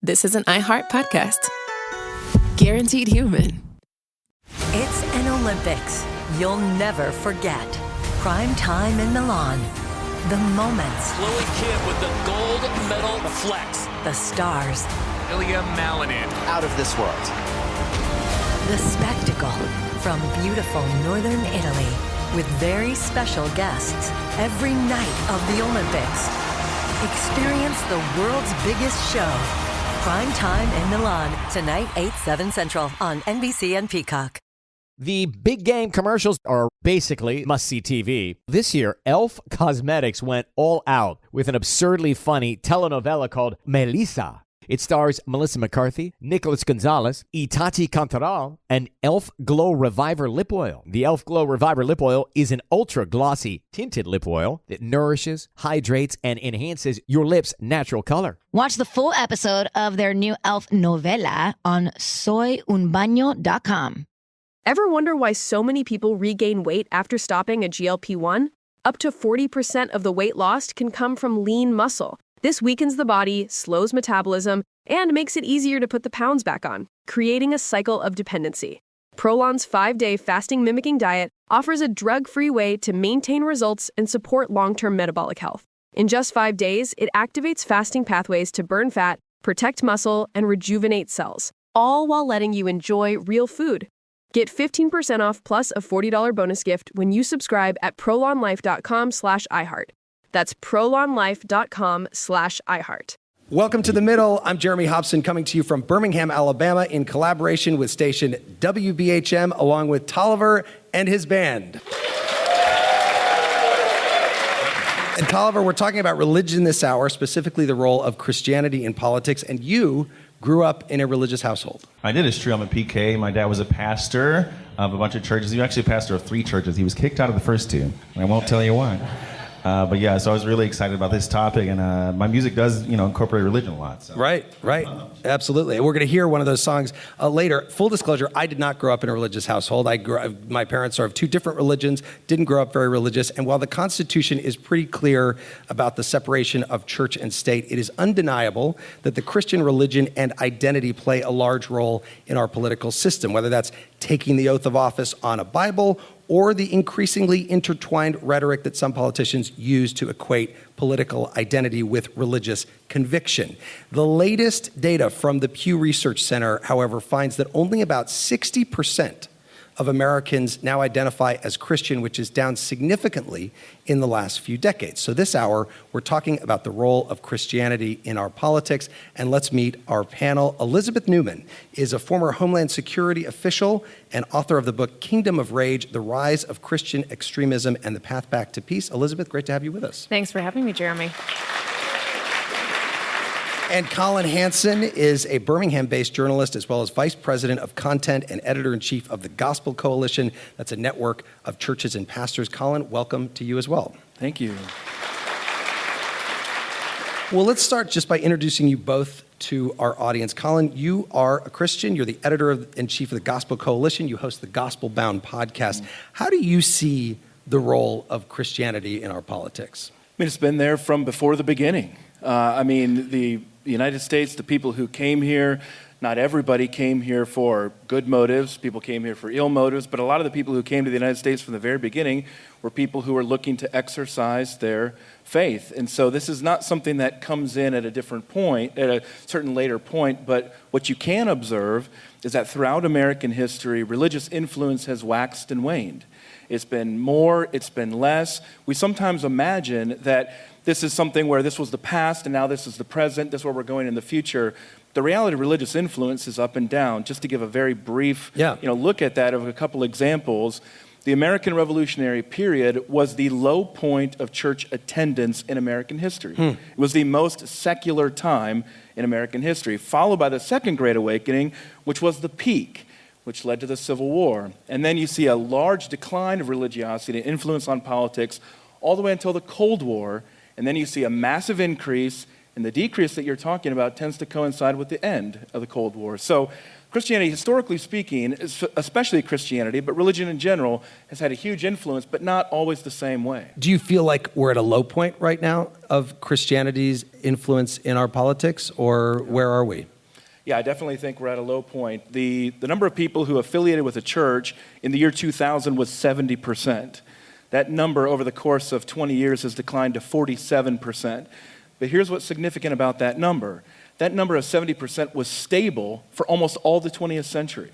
this is an iHeart podcast. Guaranteed human. It's an Olympics you'll never forget. Prime time in Milan. The moments. Chloe Kim with the gold medal flex. The stars. Ilya Malinin. Out of this world. The spectacle from beautiful northern Italy with very special guests every night of the Olympics. Experience the world's biggest show. Prime time in Milan. Tonight, 8/7 Central on NBC and Peacock. The big game commercials are basically must-see TV. This year, Elf Cosmetics went all out with an absurdly funny telenovela called Melissa. It stars Melissa McCarthy, Nicholas Gonzalez, Itati Cantoral, and Elf Glow Reviver Lip Oil. The Elf Glow Reviver Lip Oil is an ultra-glossy tinted lip oil that nourishes, hydrates, and enhances your lips' natural color. Watch the full episode of their new Elf novela on soyunbaño.com. Ever wonder why so many people regain weight after stopping a GLP-1? Up to 40% of the weight lost can come from lean muscle. This weakens the body, slows metabolism, and makes it easier to put the pounds back on, creating a cycle of dependency. Prolon's 5-day fasting-mimicking diet offers a drug-free way to maintain results and support long-term metabolic health. In just 5 days, it activates fasting pathways to burn fat, protect muscle, and rejuvenate cells, all while letting you enjoy real food. Get 15% off plus a $40 bonus gift when you subscribe at prolonlife.com/iHeart. That's prolonlife.com/iHeart. Welcome to The Middle. I'm Jeremy Hobson, coming to you from Birmingham, Alabama, in collaboration with station WBHM, along with Tolliver and his band. And Tolliver, we're talking about religion this hour, specifically the role of Christianity in politics, and you grew up in a religious household. I did. It's true. I'm a PK. My dad was a pastor of a bunch of churches. He was actually a pastor of 3 churches. He was kicked out of the first 2, and I won't tell you why. But yeah, so I was really excited about this topic, and my music does, incorporate religion a lot. So. Right. Absolutely. And we're going to hear one of those songs later. Full disclosure, I did not grow up in a religious household. My parents are of 2 different religions, didn't grow up very religious. And while the Constitution is pretty clear about the separation of church and state, it is undeniable that the Christian religion and identity play a large role in our political system, whether that's taking the oath of office on a Bible or the increasingly intertwined rhetoric that some politicians use to equate political identity with religious conviction. The latest data from the Pew Research Center, however, finds that only about 60% of Americans now identify as Christian, which is down significantly in the last few decades. So this hour, we're talking about the role of Christianity in our politics, and let's meet our panel. Elizabeth Neumann is a former Homeland Security official and author of the book Kingdom of Rage, The Rise of Christian Extremism and the Path Back to Peace. Elizabeth, great to have you with us. Thanks for having me, Jeremy. And Collin Hansen is a Birmingham-based journalist as well as vice president of content and editor-in-chief of the Gospel Coalition. That's a network of churches and pastors. Collin, welcome to you as well. Thank you. Well, let's start just by introducing you both to our audience. Collin, you are a Christian. You're the editor-in-chief of the Gospel Coalition. You host the Gospel Bound podcast. How do you see the role of Christianity in our politics? It's been there from before the beginning. The United States, the people who came here, not everybody came here for good motives. People came here for ill motives, but a lot of the people who came to the United States from the very beginning were people who were looking to exercise their faith. And so this is not something that comes in at a different point, at a certain later point, but what you can observe is that throughout American history, religious influence has waxed and waned. It's been more, it's been less. We sometimes imagine that this is something where this was the past and now this is the present, this is where we're going in the future. The reality of religious influence is up and down. Just to give a very brief look at that of a couple examples, the American Revolutionary period was the low point of church attendance in American history. It was the most secular time in American history, followed by the Second Great Awakening, which was the peak, which led to the Civil War. And then you see a large decline of religiosity and influence on politics all the way until the Cold War. And then you see a massive increase, and the decrease that you're talking about tends to coincide with the end of the Cold War. So Christianity, historically speaking, especially Christianity, but religion in general, has had a huge influence, but not always the same way. Do you feel like we're at a low point right now of Christianity's influence in our politics, or where are we? Yeah, I definitely think we're at a low point. The number of people who affiliated with a church in the year 2000 was 70%. That number over the course of 20 years has declined to 47%. But here's what's significant about that number. That number of 70% was stable for almost all the 20th century.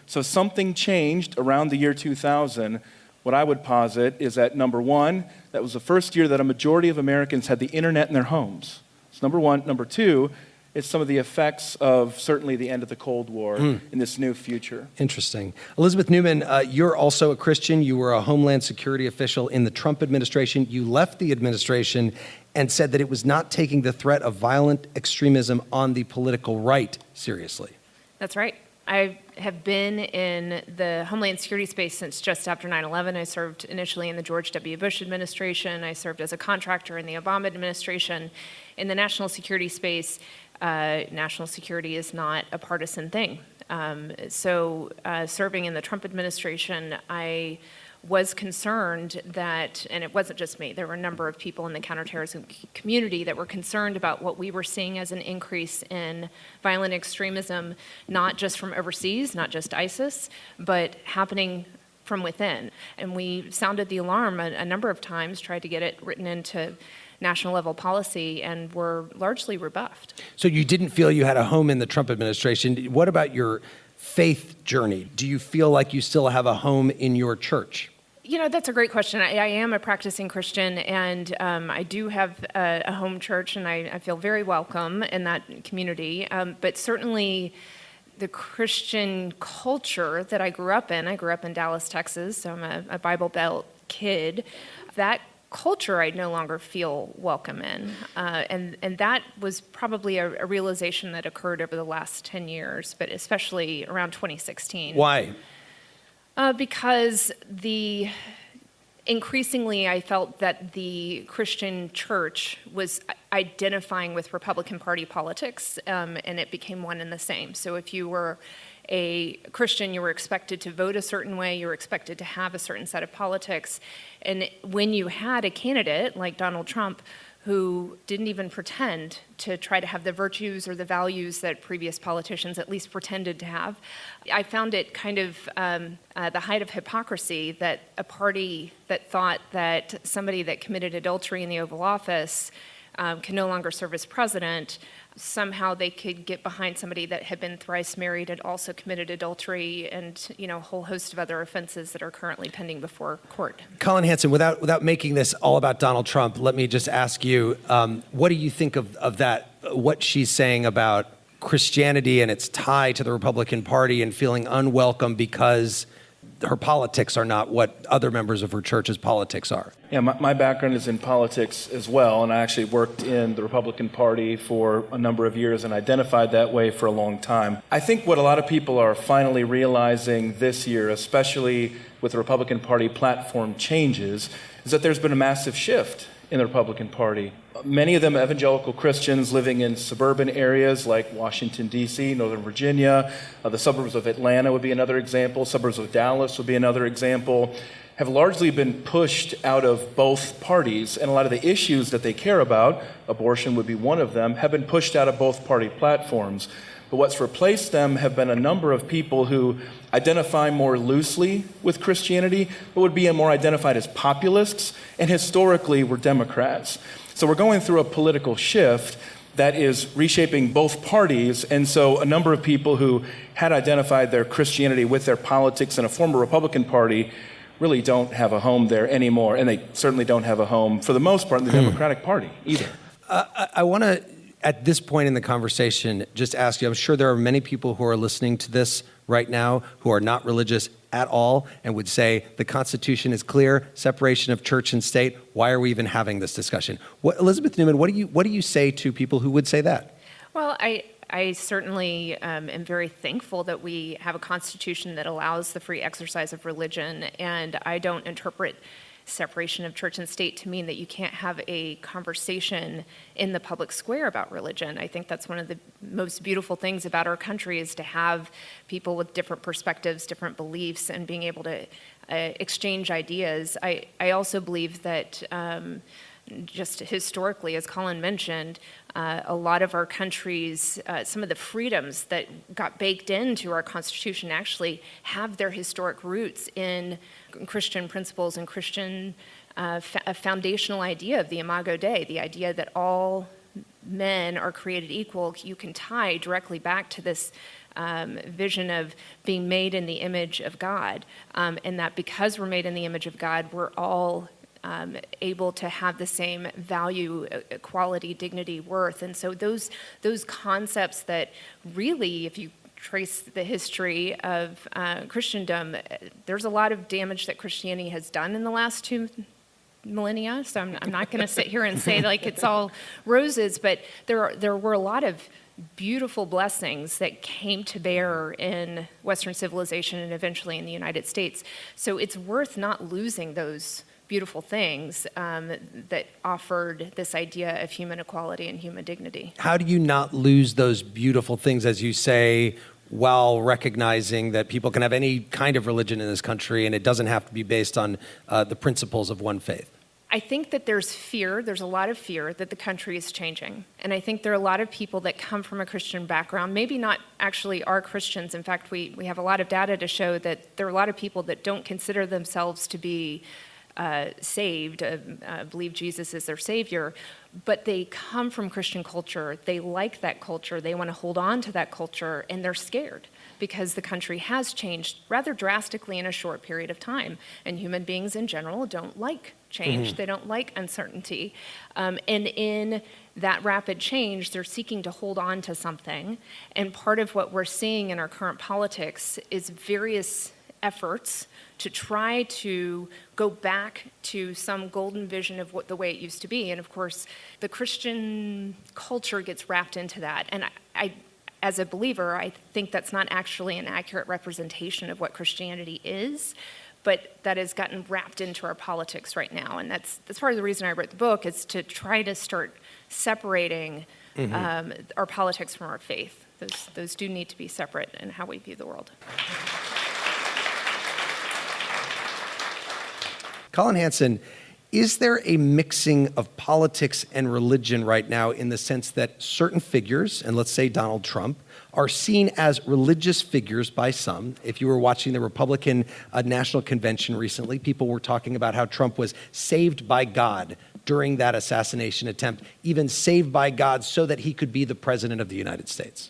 So something changed around the year 2000. What I would posit is that, number one, that was the first year that a majority of Americans had the internet in their homes. That's number one. Number two, it's some of the effects of certainly the end of the Cold War in this new future. Interesting. Elizabeth Neumann, you're also a Christian. You were a Homeland Security official in the Trump administration. You left the administration and said that it was not taking the threat of violent extremism on the political right seriously. That's right. I have been in the Homeland Security space since just after 9/11. I served initially in the George W. Bush administration. I served as a contractor in the Obama administration. In the national security space, national security is not a partisan thing. Serving in the Trump administration, I was concerned that, and it wasn't just me, there were a number of people in the counterterrorism community that were concerned about what we were seeing as an increase in violent extremism, not just from overseas, not just ISIS, but happening from within. And we sounded the alarm a number of times, tried to get it written into national level policy, and were largely rebuffed. So you didn't feel you had a home in the Trump administration. What about your faith journey? Do you feel like you still have a home in your church? You know, that's a great question. I am a practicing Christian, and I do have a home church, and I feel very welcome in that community. But certainly the Christian culture that I grew up in Dallas, Texas, so I'm a Bible Belt kid. That culture I no longer feel welcome in. And that was probably a realization that occurred over the last 10 years, but especially around 2016. Why? Because increasingly I felt that the Christian church was identifying with Republican Party politics, and it became one and the same. So if you were a Christian, you were expected to vote a certain way, you were expected to have a certain set of politics. And when you had a candidate like Donald Trump who didn't even pretend to try to have the virtues or the values that previous politicians at least pretended to have, I found it kind of the height of hypocrisy that a party that thought that somebody that committed adultery in the Oval Office can no longer serve as president, somehow they could get behind somebody that had been thrice married and also committed adultery and, you know, a whole host of other offenses that are currently pending before court. Collin Hansen, without making this all about Donald Trump, let me just ask you, what do you think of that, what she's saying about Christianity and its tie to the Republican Party and feeling unwelcome because her politics are not what other members of her church's politics are? Yeah, my background is in politics as well, and I actually worked in the Republican Party for a number of years and identified that way for a long time. I think what a lot of people are finally realizing this year, especially with the Republican Party platform changes, is that there's been a massive shift in the Republican Party. Many of them evangelical Christians living in suburban areas like Washington, D.C., Northern Virginia, the suburbs of Atlanta would be another example, suburbs of Dallas would be another example, have largely been pushed out of both parties, and a lot of the issues that they care about, abortion would be one of them, have been pushed out of both party platforms. But what's replaced them have been a number of people who identify more loosely with Christianity, but would be more identified as populists, and historically were Democrats. So we're going through a political shift that is reshaping both parties, and so a number of people who had identified their Christianity with their politics in a former Republican Party really don't have a home there anymore, and they certainly don't have a home, for the most part, in the Democratic Party either. I want to, at this point in the conversation, just ask you, I'm sure there are many people who are listening to this right now who are not religious at all and would say the Constitution is clear, separation of church and state. Why are we even having this discussion? Elizabeth Neumann, what do you say to people who would say that? Well, I certainly am very thankful that we have a Constitution that allows the free exercise of religion, and I don't interpret separation of church and state to mean that you can't have a conversation in the public square about religion. I think that's one of the most beautiful things about our country is to have people with different perspectives, different beliefs, and being able to exchange ideas. I also believe that just historically, as Colin mentioned, a lot of our countries, some of the freedoms that got baked into our Constitution actually have their historic roots in Christian principles and Christian a foundational idea of the Imago Dei, the idea that all men are created equal. You can tie directly back to this vision of being made in the image of God, and that because we're made in the image of God, we're all able to have the same value, equality, dignity, worth. And so those concepts that really, if you trace the history of Christendom, there's a lot of damage that Christianity has done in the last 2 millennia. So I'm not going to sit here and say like it's all roses, but there were a lot of beautiful blessings that came to bear in Western civilization and eventually in the United States. So it's worth not losing those beautiful things that offered this idea of human equality and human dignity. How do you not lose those beautiful things, as you say, while recognizing that people can have any kind of religion in this country and it doesn't have to be based on the principles of one faith? I think that there's a lot of fear that the country is changing. And I think there are a lot of people that come from a Christian background, maybe not actually are Christians. In fact, we have a lot of data to show that there are a lot of people that don't consider themselves to be saved, believe Jesus is their savior, but they come from Christian culture. They like that culture. They want to hold on to that culture, and they're scared because the country has changed rather drastically in a short period of time. And human beings in general don't like change. Mm-hmm. They don't like uncertainty. And in that rapid change, they're seeking to hold on to something. And part of what we're seeing in our current politics is various efforts to try to go back to some golden vision of what the way it used to be. And of course, the Christian culture gets wrapped into that. And I as a believer, I think that's not actually an accurate representation of what Christianity is, but that has gotten wrapped into our politics right now. And that's part of the reason I wrote the book, is to try to start separating our politics from our faith. Those do need to be separate in how we view the world. Collin Hansen, is there a mixing of politics and religion right now in the sense that certain figures, and let's say Donald Trump, are seen as religious figures by some? If you were watching the Republican National Convention recently, people were talking about how Trump was saved by God during that assassination attempt, even saved by God so that he could be the president of the United States.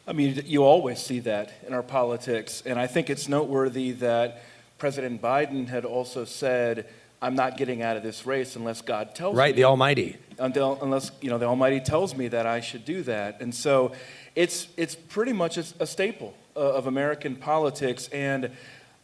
I mean, you always see that in our politics, and I think it's noteworthy that President Biden had also said, I'm not getting out of this race unless God tells me. Right, the Almighty. Unless, the Almighty tells me that I should do that. And so it's pretty much a staple of American politics. And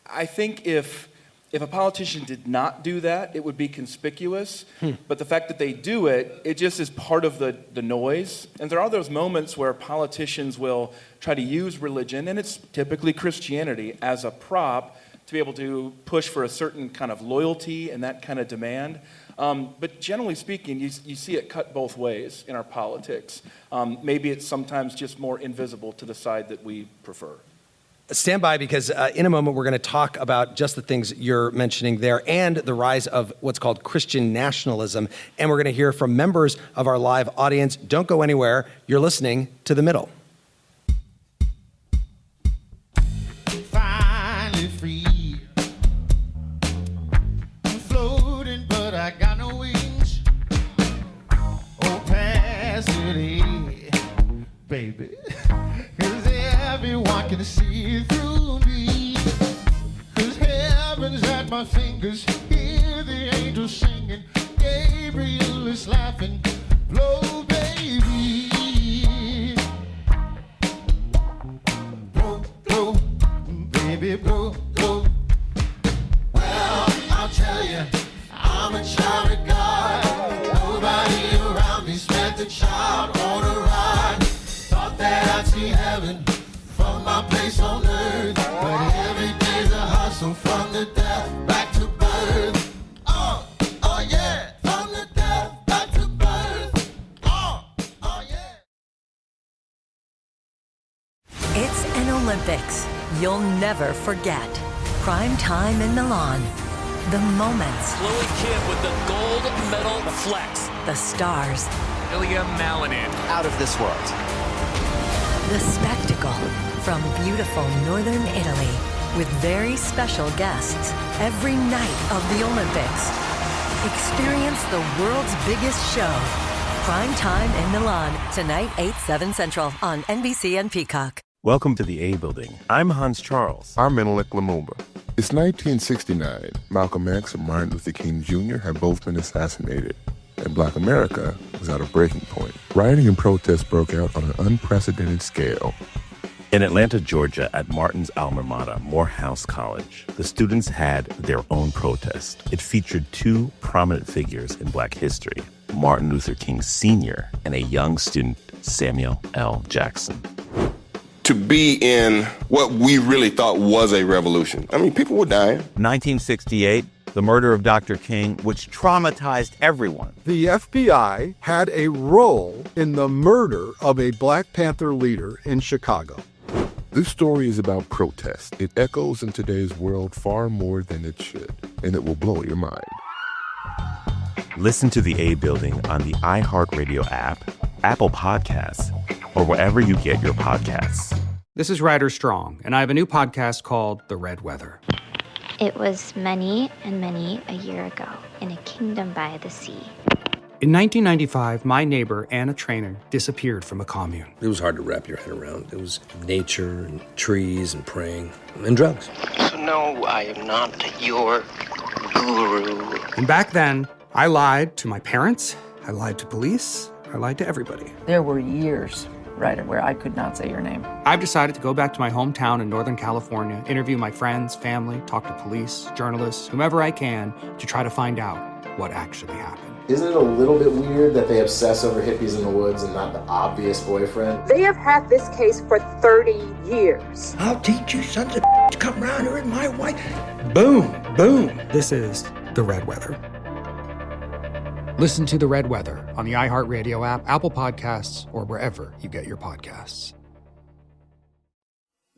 I think if a politician did not do that, it would be conspicuous. But the fact that they do it, it just is part of the noise. And there are those moments where politicians will try to use religion, and it's typically Christianity, as a prop to be able to push for a certain kind of loyalty and that kind of demand. But generally speaking, you see it cut both ways in our politics. Maybe it's sometimes just more invisible to the side that we prefer. Stand by, because in a moment we're going to talk about just the things you're mentioning there and the rise of what's called Christian nationalism. And we're going to hear from members of our live audience. Don't go anywhere. You're listening to The Middle. Finally free. I got no wings. Oh, pass it, baby. 'Cause everyone can see through me. 'Cause heaven's at my fingers. Hear the angels singing. Gabriel is laughing. Blow, baby. Blow, blow, baby, blow, blow. Well, I'll tell you, I'm a child of God. Nobody around me spent the child on a ride. Thought that I'd see heaven from my place on earth, but every day's a hustle from the death back to birth. Oh yeah, from the death back to birth. Oh yeah. It's an Olympics you'll never forget. Prime time in Milan. The moments. Chloe Kim with the gold medal flex. The stars. Ilya Malinin. Out of this world. The spectacle from beautiful northern Italy with very special guests every night of the Olympics. Experience the world's biggest show. Prime time in Milan, tonight 8/7 Central on NBC and Peacock. Welcome to the A Building. I'm Hans Charles. I'm Menelik Lumumba. It's 1969. Malcolm X and Martin Luther King Jr. had both been assassinated, and Black America was at a breaking point. Rioting and protests broke out on an unprecedented scale. In Atlanta, Georgia, at Martin's alma mater, Morehouse College, the students had their own protest. It featured two prominent figures in Black history, Martin Luther King Sr. and a young student, Samuel L. Jackson. To be in what we really thought was a revolution. I mean, people were dying. 1968, the murder of Dr. King, which traumatized everyone. The FBI had a role in the murder of a Black Panther leader in Chicago. This story is about protest. It echoes in today's world far more than it should, and it will blow your mind. Listen to the A Building on the iHeartRadio app, Apple Podcasts, or wherever you get your podcasts. This is Ryder Strong, and I have a new podcast called The Red Weather. It was many and many a year ago in a kingdom by the sea. In 1995, my neighbor, Anna Trainer, disappeared from a commune. It was hard to wrap your head around. It was nature and trees and praying and drugs. So no, I am not your guru. And back then, I lied to my parents, I lied to police, I lied to everybody. There were years, Ryder, where I could not say your name. I've decided to go back to my hometown in Northern California, interview my friends, family, talk to police, journalists, whomever I can, to try to find out what actually happened. Isn't it a little bit weird that they obsess over hippies in the woods and not the obvious boyfriend? They have had this case for 30 years. I'll teach you sons of to come around here with my wife. Boom, boom. This is The Red Weather. Listen to The Red Weather on the iHeartRadio app, Apple Podcasts, or wherever you get your podcasts.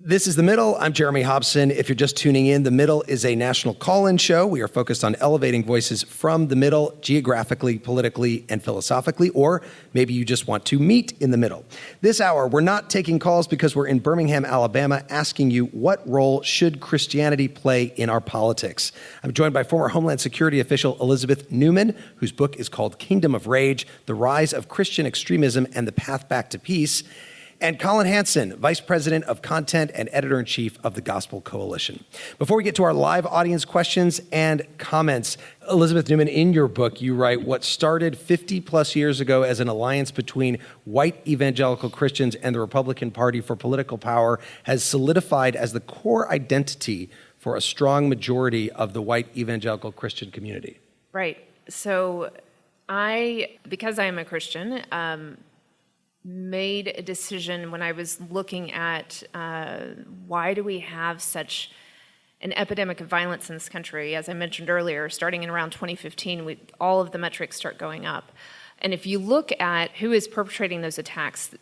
This is The Middle. I'm Jeremy Hobson. If you're just tuning in, The Middle is a national call-in show. We are focused on elevating voices from the middle, geographically, politically, and philosophically, or maybe you just want to meet in the middle. This hour, we're not taking calls because we're in Birmingham, Alabama, asking you what role should Christianity play in our politics. I'm joined by former Homeland Security official Elizabeth Neumann, whose book is called Kingdom of Rage, The Rise of Christian Extremism and the Path Back to Peace, and Collin Hansen, Vice President of Content and Editor-in-Chief of the Gospel Coalition. Before we get to our live audience questions and comments, Elizabeth Neumann, in your book, you write, what started 50 plus years ago as an alliance between white evangelical Christians and the Republican Party for political power has solidified as the core identity for a strong majority of the white evangelical Christian community. Right. So because I am a Christian, made a decision when I was looking at why do we have such an epidemic of violence in this country. As I mentioned earlier, starting in around 2015, all of the metrics start going up. And if you look at who is perpetrating those attacks,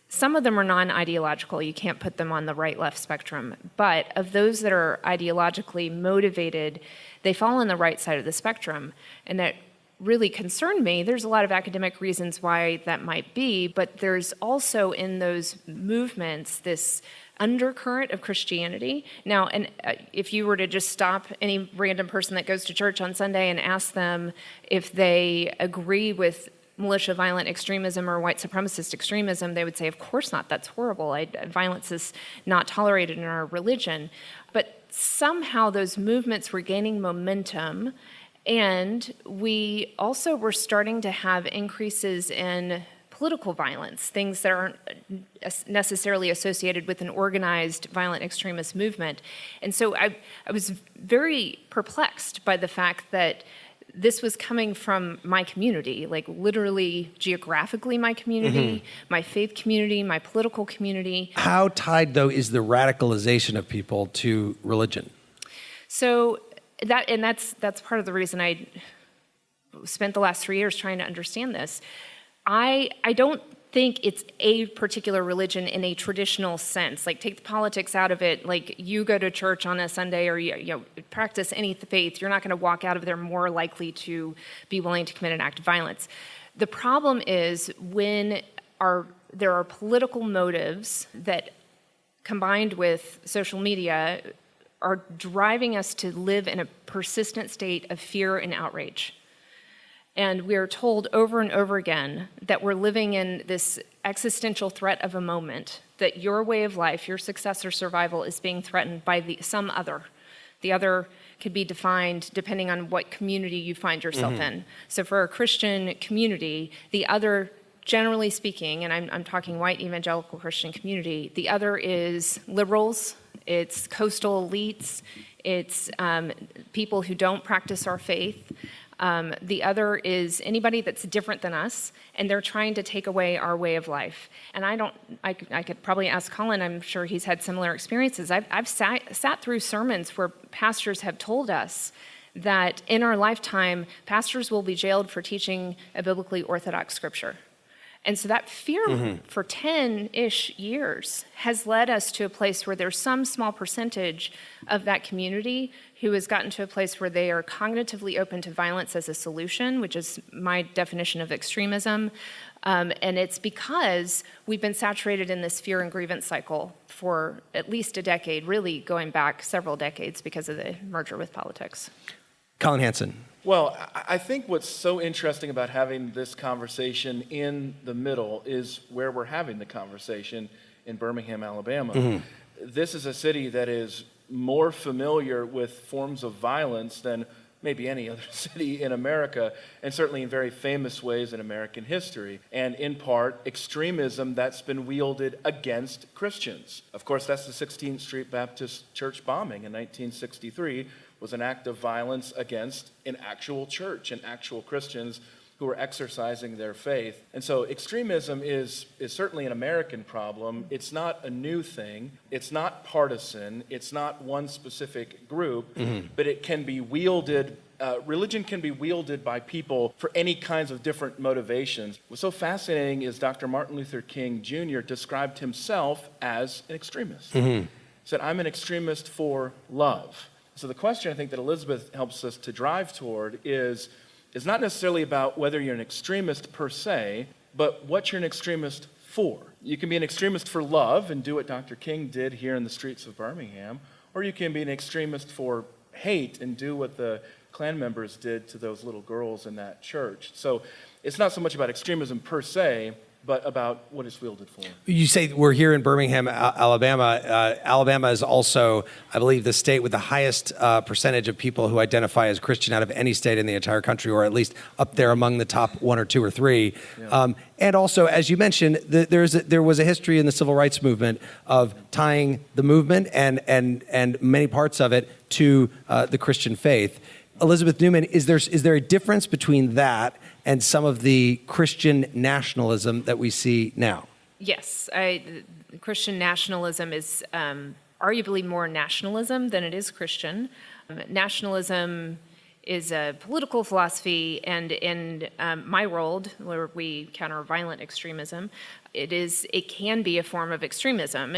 some of them are non-ideological. You can't put them on the right-left spectrum. But of those that are ideologically motivated, they fall on the right side of the spectrum. And that really concerned me. There's a lot of academic reasons why that might be, but there's also in those movements this undercurrent of Christianity. Now, and if you were to just stop any random person that goes to church on Sunday and ask them if they agree with militia violent extremism or white supremacist extremism, they would say, of course not, that's horrible. Violence is not tolerated in our religion. But somehow those movements were gaining momentum. And we also were starting to have increases in political violence, things that aren't necessarily associated with an organized violent extremist movement. And so I was very perplexed by the fact that this was coming from my community, like literally geographically my community, my faith community, my political community. How tied, though, is the radicalization of people to religion? So that's part of the reason I spent the last 3 years trying to understand this. I don't think it's a particular religion in a traditional sense. Like, take the politics out of it. Like, you go to church on a Sunday or you practice any faith, you're not going to walk out of there more likely to be willing to commit an act of violence. The problem is when there are political motives that, combined with social media, are driving us to live in a persistent state of fear and outrage. And we are told over and over again that we're living in this existential threat of a moment, that your way of life, your success or survival is being threatened by some other. The other could be defined depending on what community you find yourself in. So for a Christian community, the other, generally speaking, and I'm talking white evangelical Christian community, the other is liberals, it's coastal elites, it's people who don't practice our faith. The other is anybody that's different than us, and they're trying to take away our way of life. And I could probably ask Collin, I'm sure he's had similar experiences. I've sat through sermons where pastors have told us that in our lifetime, pastors will be jailed for teaching a biblically orthodox scripture. And so that fear for 10-ish years has led us to a place where there's some small percentage of that community who has gotten to a place where they are cognitively open to violence as a solution, which is my definition of extremism. And it's because we've been saturated in this fear and grievance cycle for at least a decade, really going back several decades because of the merger with politics. Collin Hansen. Well, I think what's so interesting about having this conversation in the middle is where we're having the conversation in Birmingham, Alabama. This is a city that is more familiar with forms of violence than maybe any other city in America, and certainly in very famous ways in American history, and in part, extremism that's been wielded against Christians. Of course, that's the 16th Street Baptist Church bombing in 1963, was an act of violence against an actual church and actual Christians who were exercising their faith. And so extremism is certainly an American problem. It's not a new thing. It's not partisan. It's not one specific group, but it can be wielded. Religion can be wielded by people for any kinds of different motivations. What's so fascinating is Dr. Martin Luther King Jr. described himself as an extremist. He said, I'm an extremist for love. So the question I think that Elizabeth helps us to drive toward is not necessarily about whether you're an extremist per se, but what you're an extremist for. You can be an extremist for love and do what Dr. King did here in the streets of Birmingham, or you can be an extremist for hate and do what the Klan members did to those little girls in that church. So it's not so much about extremism per se, but about what it's wielded for. You say we're here in Birmingham, Alabama. Alabama is also, I believe, the state with the highest percentage of people who identify as Christian out of any state in the entire country, or at least up there among the top 1 or 2 or 3. Yeah. And also, as you mentioned, there was a history in the civil rights movement of tying the movement and many parts of it to the Christian faith. Elizabeth Neumann, is there a difference between that and some of the Christian nationalism that we see now? Yes, Christian nationalism is arguably more nationalism than it is Christian. Nationalism is a political philosophy, and in my world, where we counter violent extremism, it can be a form of extremism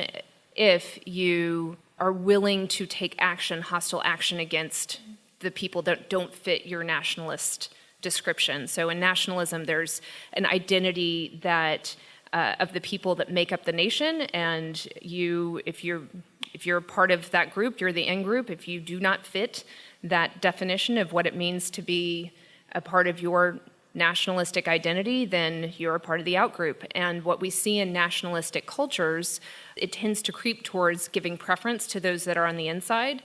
if you are willing to take action, hostile action against the people that don't fit your nationalist description. So in nationalism, there's an identity that of the people that make up the nation, and if you're part of that group, you're the in group. If you do not fit that definition of what it means to be a part of your nationalistic identity, then you're a part of the out group. And what we see in nationalistic cultures, it tends to creep towards giving preference to those that are on the inside.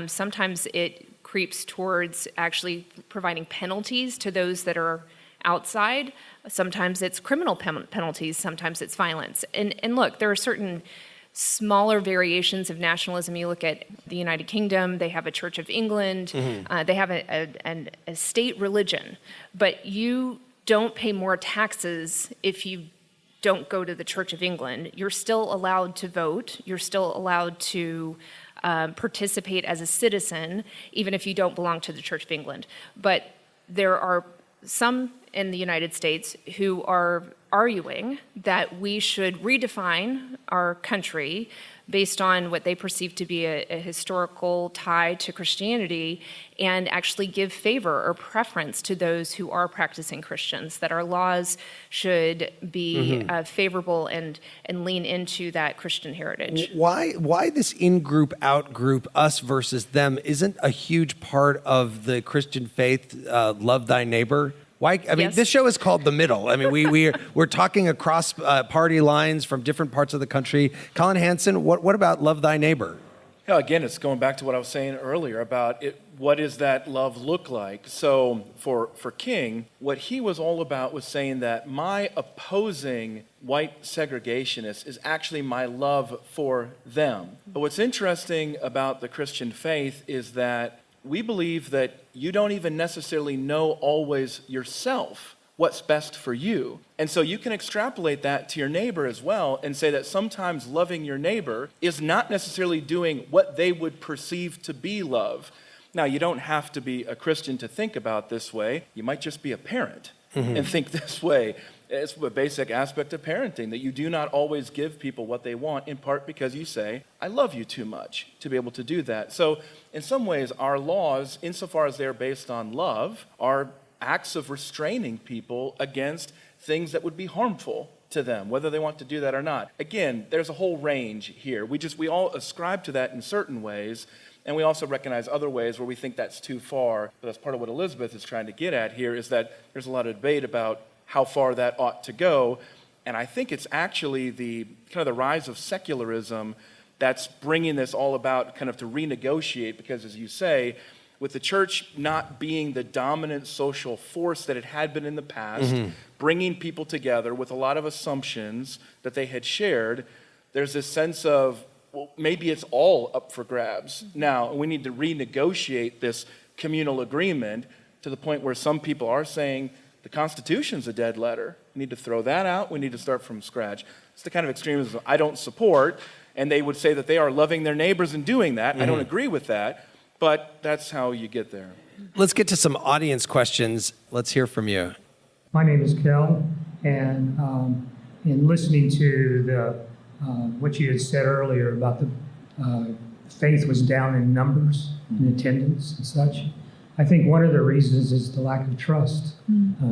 Sometimes it creeps towards actually providing penalties to those that are outside. Sometimes it's criminal penalties, sometimes it's violence. And look, there are certain smaller variations of nationalism. You look at the United Kingdom, they have a Church of England, they have a state religion, but you don't pay more taxes if you don't go to the Church of England. You're still allowed to vote, you're still allowed to participate as a citizen, even if you don't belong to the Church of England. But there are some in the United States who are arguing that we should redefine our country based on what they perceive to be a historical tie to Christianity, and actually give favor or preference to those who are practicing Christians, that our laws should be favorable and lean into that Christian heritage. Why this in-group, out-group, us versus them isn't a huge part of the Christian faith, love thy neighbor? Why? I mean, this show is called The Middle. I mean, we're talking across party lines from different parts of the country. Collin Hansen, what about love thy neighbor? Yeah, again, it's going back to what I was saying earlier about it. What does that love look like? So for King, what he was all about was saying that my opposing white segregationists is actually my love for them. But what's interesting about the Christian faith is that we believe that you don't even necessarily know always yourself what's best for you. And so you can extrapolate that to your neighbor as well and say that sometimes loving your neighbor is not necessarily doing what they would perceive to be love. Now, you don't have to be a Christian to think about this way. You might just be a parent and think this way. It's a basic aspect of parenting, that you do not always give people what they want, in part because you say, I love you too much to be able to do that. So in some ways, our laws, insofar as they're based on love, are acts of restraining people against things that would be harmful to them, whether they want to do that or not. Again, there's a whole range here. We all ascribe to that in certain ways, and we also recognize other ways where we think that's too far. But that's part of what Elizabeth is trying to get at here, is that there's a lot of debate about how far that ought to go. And I think it's actually the kind of the rise of secularism that's bringing this all about, kind of to renegotiate, because as you say, with the church not being the dominant social force that it had been in the past, bringing people together with a lot of assumptions that they had shared, there's this sense of, well, maybe it's all up for grabs now, and we need to renegotiate this communal agreement to the point where some people are saying, the Constitution's a dead letter. We need to throw that out. We need to start from scratch. It's the kind of extremism I don't support, and they would say that they are loving their neighbors and doing that. I don't agree with that, but that's how you get there. Let's get to some audience questions. Let's hear from you. My name is Kel, and in listening to what you had said earlier about the faith was down in numbers and attendance and such, I think one of the reasons is the lack of trust,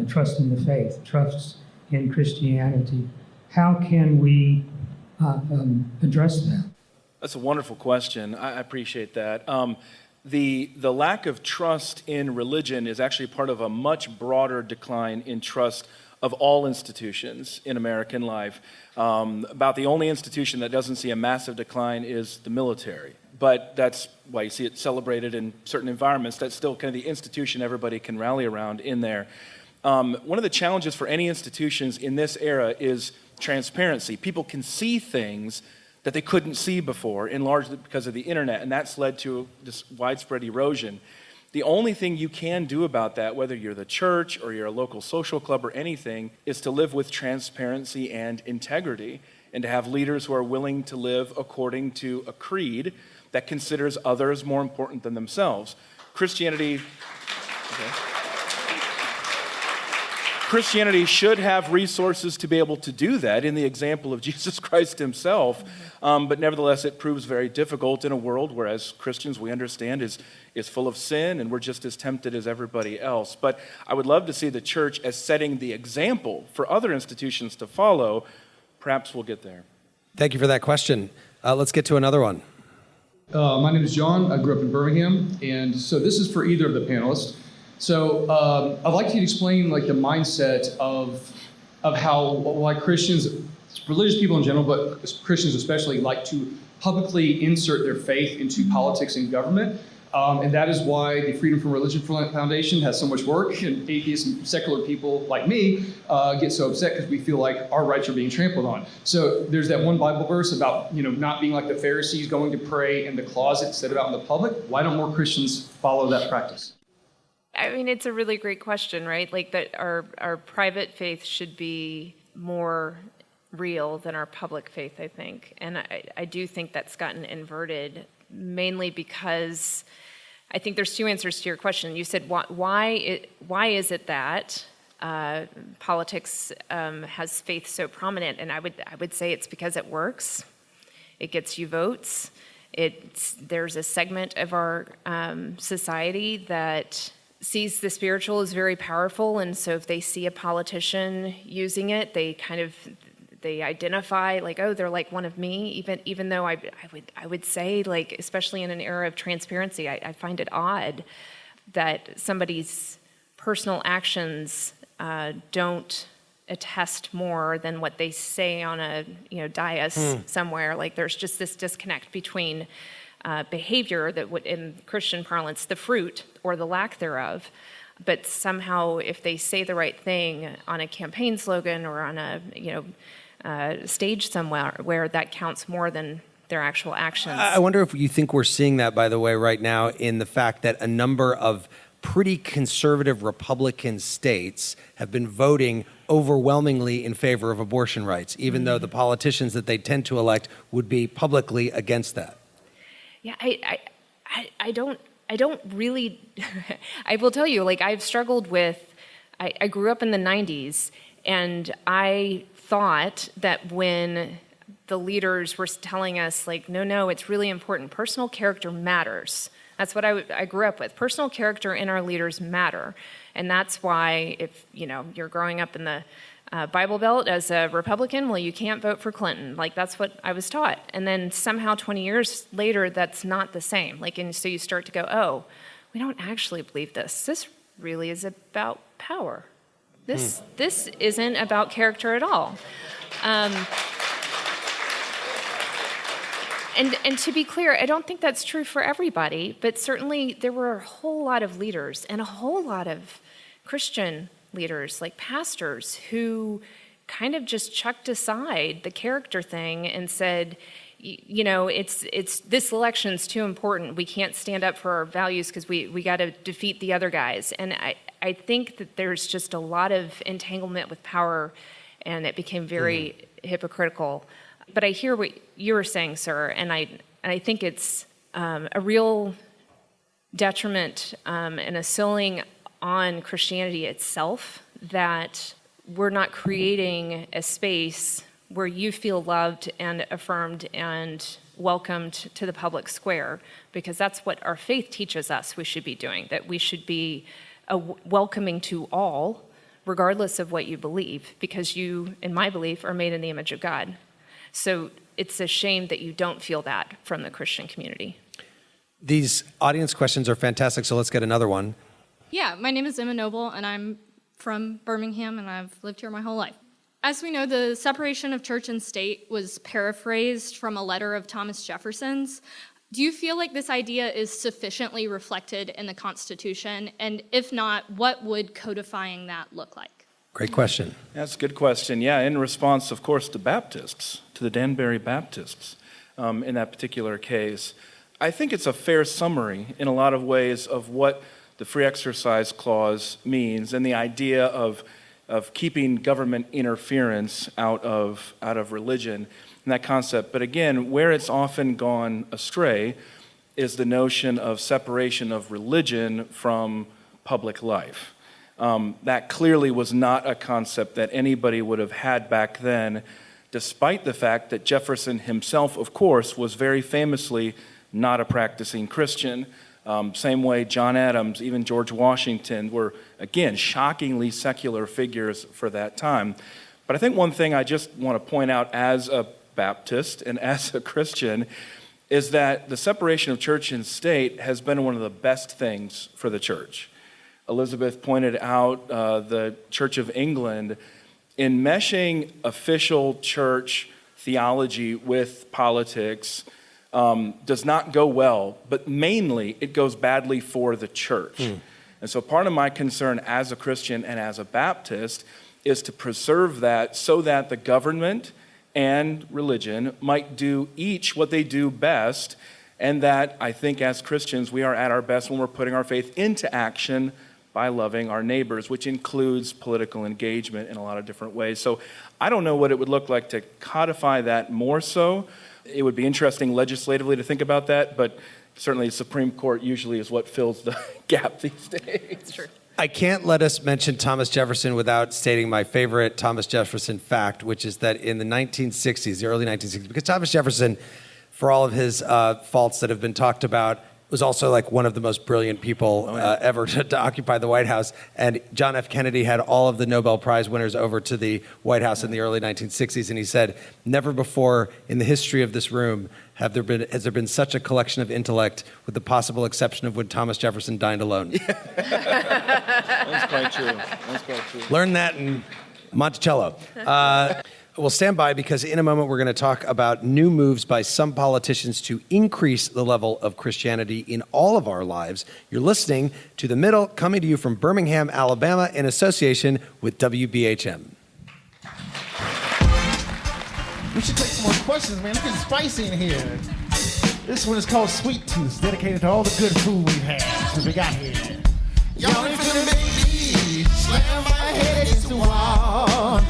trust in the faith, trust in Christianity. How can we address that? That's a wonderful question. I appreciate that. The lack of trust in religion is actually part of a much broader decline in trust of all institutions in American life. About the only institution that doesn't see a massive decline is the military. But that's why you see it celebrated in certain environments. That's still kind of the institution everybody can rally around in there. One of the challenges for any institutions in this era is transparency. People can see things that they couldn't see before, in large because of the internet, and that's led to this widespread erosion. The only thing you can do about that, whether you're the church or you're a local social club or anything, is to live with transparency and integrity, and to have leaders who are willing to live according to a creed that considers others more important than themselves. Christianity should have resources to be able to do that in the example of Jesus Christ himself, but nevertheless it proves very difficult in a world where, as Christians, we understand is full of sin, and we're just as tempted as everybody else. But I would love to see the church as setting the example for other institutions to follow. Perhaps we'll get there. Thank you for that question. Let's get to another one. My name is John. I grew up in Birmingham, and so this is for either of the panelists. So I'd like you to explain like the mindset of how why Christians, religious people in general, but Christians especially, like to publicly insert their faith into politics and government. And that is why the Freedom from Religion Foundation has so much work, and atheists and secular people like me get so upset because we feel like our rights are being trampled on. So there's that one Bible verse about not being like the Pharisees, going to pray in the closet instead of out in the public. Why don't more Christians follow that practice? I mean, it's a really great question, right? Like that our private faith should be more real than our public faith, I think. And I do think that's gotten inverted, mainly because I think there's two answers to your question. You said, why is it that politics has faith so prominent, and I would say it's because it works. It gets you votes. There's a segment of our society that sees the spiritual as very powerful, and so if they see a politician using it, they identify like, oh, they're like one of me. Even though I would say, like, especially in an era of transparency, I find it odd that somebody's personal actions don't attest more than what they say on a dais somewhere. Like, there's just this disconnect between behavior that would, in Christian parlance, the fruit or the lack thereof. But somehow, if they say the right thing on a campaign slogan or on a stage somewhere, where that counts more than their actual actions. I wonder if you think we're seeing that, by the way, right now in the fact that a number of pretty conservative Republican states have been voting overwhelmingly in favor of abortion rights, even though the politicians that they tend to elect would be publicly against that. Yeah, I don't really, I will tell you, like, I've struggled with, I grew up in the 90s, and I thought that when the leaders were telling us, like, no, it's really important, personal character matters. That's what I grew up with. Personal character in our leaders matter. And that's why if, you're growing up in the Bible Belt as a Republican, well, you can't vote for Clinton. Like, that's what I was taught. And then somehow 20 years later, that's not the same. Like, and so you start to go, oh, we don't actually believe this. This really is about power. This isn't about character at all. And to be clear, I don't think that's true for everybody, but certainly there were a whole lot of leaders and a whole lot of Christian leaders, like pastors, who kind of just chucked aside the character thing and said, it's this election's too important. We can't stand up for our values because we got to defeat the other guys. And I think that there's just a lot of entanglement with power, and it became very hypocritical. But I hear what you were saying, sir, and I think it's a real detriment and a ceiling on Christianity itself that we're not creating a space where you feel loved and affirmed and welcomed to the public square, because that's what our faith teaches us we should be doing, that we should be welcoming to all, regardless of what you believe, because you, in my belief, are made in the image of God. So it's a shame that you don't feel that from the Christian community. These audience questions are fantastic, so let's get another one. Yeah, my name is Emma Noble, and I'm from Birmingham, and I've lived here my whole life. As we know, the separation of church and state was paraphrased from a letter of Thomas Jefferson's. Do you feel like this idea is sufficiently reflected in the Constitution? And if not, what would codifying that look like? Great question. That's a good question. Yeah, in response, of course, to Baptists, to the Danbury Baptists in that particular case. I think it's a fair summary in a lot of ways of what the Free Exercise Clause means and the idea of keeping government interference out of religion and that concept. But again, where it's often gone astray is the notion of separation of religion from public life. That clearly was not a concept that anybody would have had back then, despite the fact that Jefferson himself, of course, was very famously not a practicing Christian. Same way John Adams, even George Washington were, again, shockingly secular figures for that time. But I think one thing I just want to point out as a Baptist and as a Christian is that the separation of church and state has been one of the best things for the church. Elizabeth pointed out the Church of England in meshing official church theology with politics does not go well, but mainly it goes badly for the church. And so part of my concern as a Christian and as a Baptist is to preserve that so that the government and religion might do each what they do best, and that I think as Christians we are at our best when we're putting our faith into action by loving our neighbors, which includes political engagement in a lot of different ways. So I don't know what it would look like to codify that more so. It would be interesting legislatively to think about that, but certainly the Supreme Court usually is what fills the gap these days. It's true. I can't let us mention Thomas Jefferson without stating my favorite Thomas Jefferson fact, which is that in the 1960s, the early 1960s, because Thomas Jefferson, for all of his faults that have been talked about, was also like one of the most brilliant people ever to occupy the White House. And John F. Kennedy had all of the Nobel Prize winners over to the White House in the early 1960s, and he said, "Never before in the history of this room has there been such a collection of intellect, with the possible exception of when Thomas Jefferson dined alone." That's quite true. That's quite true. Learn that in Monticello. We'll stand by because in a moment we're going to talk about new moves by some politicians to increase the level of Christianity in all of our lives. You're listening to The Middle, coming to you from Birmingham, Alabama, in association with WBHM. We should take some more questions, man. It's getting spicy in here. This one is called Sweet Tooth, dedicated to all the good food we've had since we got here. Y'all ain't finna make me slam my head against the wall.